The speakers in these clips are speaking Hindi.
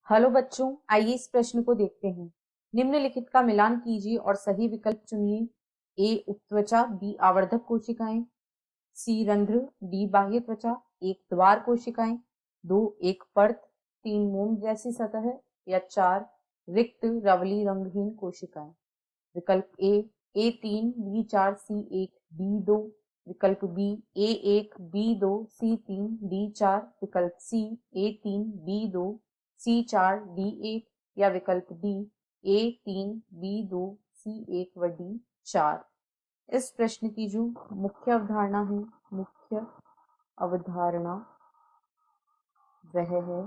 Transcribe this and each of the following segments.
हेलो बच्चों, आइए इस प्रश्न को देखते हैं। निम्नलिखित का मिलान कीजिए और सही विकल्प चुनिए। ए उपत्वचा, बी आवर्धक कोशिकाएं, सी रंध्र, डी बाह्य त्वचा, एक द्वार कोशिकाएं, दो एक पर्त, तीन मोम जैसी सतह या चार रिक्त रवली रंगहीन कोशिकाएं। विकल्प ए तीन, बी चार, सी एक, डी दो। विकल्प बी ए एक, बी दो, सी तीन, डी चार। विकल्प सी ए तीन, बी दो, सी चार, डी एक। या विकल्प डी ए तीन, बी दो, सी एक व डी चार। इस प्रश्न की जो मुख्य अवधारणा है, मुख्य अवधारणा वह है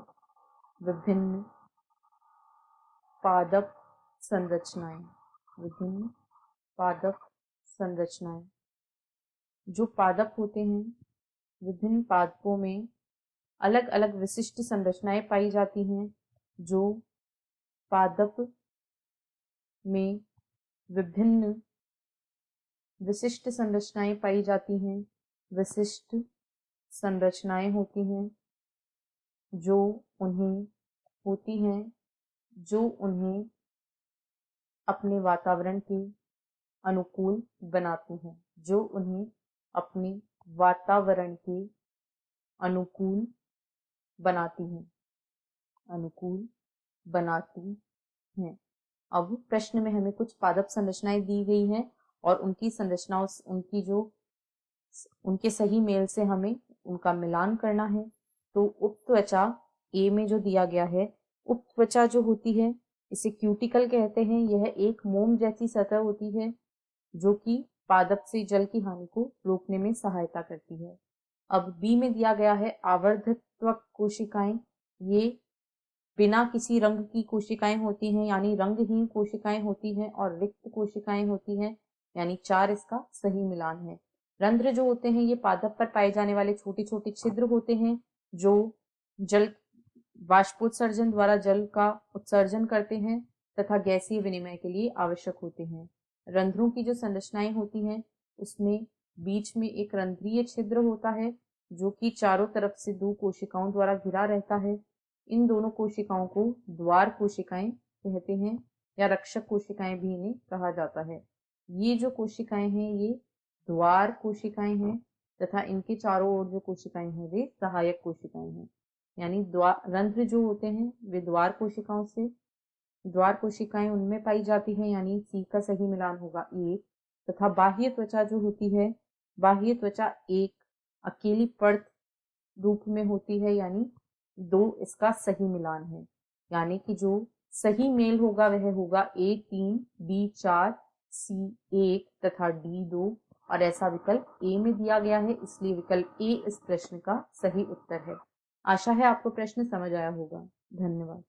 विभिन्न पादप संरचनाएं। विभिन्न पादप संरचनाएं। जो पादप होते हैं, विभिन्न पादपों में अलग अलग विशिष्ट संरचनाएं पाई जाती हैं। जो पादप में विभिन्न विशिष्ट संरचनाएं पाई जाती हैं, विशिष्ट संरचनाएं होती हैं जो उन्हें होती हैं जो उन्हें अपने वातावरण के अनुकूल बनाती हैं, जो उन्हें अपने वातावरण के अनुकूल बनाती हैं, अनुकूल बनाती हैं। अब प्रश्न में हमें कुछ पादप संरचनाएं दी गई हैं और उनकी संरचनाओं, उनके सही मेल से हमें उनका मिलान करना है। तो उपत्वचा ए में जो दिया गया है, उपत्वचा जो होती है इसे क्यूटिकल कहते हैं। यह एक मोम जैसी सतह होती है जो कि पादप से जल की हानि को रोकने में सहायता करती है। अब बी में दिया गया है आवर्धत्वक कोशिकाएं। ये बिना किसी रंग की कोशिकाएं होती हैं, यानी रंगहीन कोशिकाएं होती हैं, और रिक्त कोशिकाएं होती हैं, यानी चार इसका सही मिलान है। रंध्र जो होते हैं ये पादप पर पाए जाने वाले छोटे छोटे छिद्र होते हैं जो जल बाष्पोत्सर्जन द्वारा जल का उत्सर्जन करते हैं तथा गैसीय विनिमय के लिए आवश्यक होते हैं। रंध्रों की जो संरचनाएं होती हैं उसमें बीच में एक रंध्रीय छिद्र होता है जो कि चारों तरफ से दो कोशिकाओं द्वारा घिरा रहता है। इन दोनों कोशिकाओं को द्वार कोशिकाएं कहते हैं या रक्षक कोशिकाएं भी इन्हें कहा जाता है। ये जो कोशिकाएं हैं ये द्वार कोशिकाएं हैं तथा इनके चारों ओर जो कोशिकाएं हैं वे सहायक कोशिकाएं हैं। यानी रंध्र जो होते हैं वे द्वार कोशिकाओं से, द्वार कोशिकाएं उनमें पाई जाती हैं, यानी सी का सही मिलान होगा एक। तथा बाह्य त्वचा जो होती है, बाह्य त्वचा एक अकेली पर्त रूप में होती है, यानी दो इसका सही मिलान है। यानी कि जो सही मेल होगा वह होगा ए तीन, बी चार, सी एक तथा डी दो। और ऐसा विकल्प ए में दिया गया है, इसलिए विकल्प ए इस प्रश्न का सही उत्तर है। आशा है आपको प्रश्न समझ आया होगा। धन्यवाद।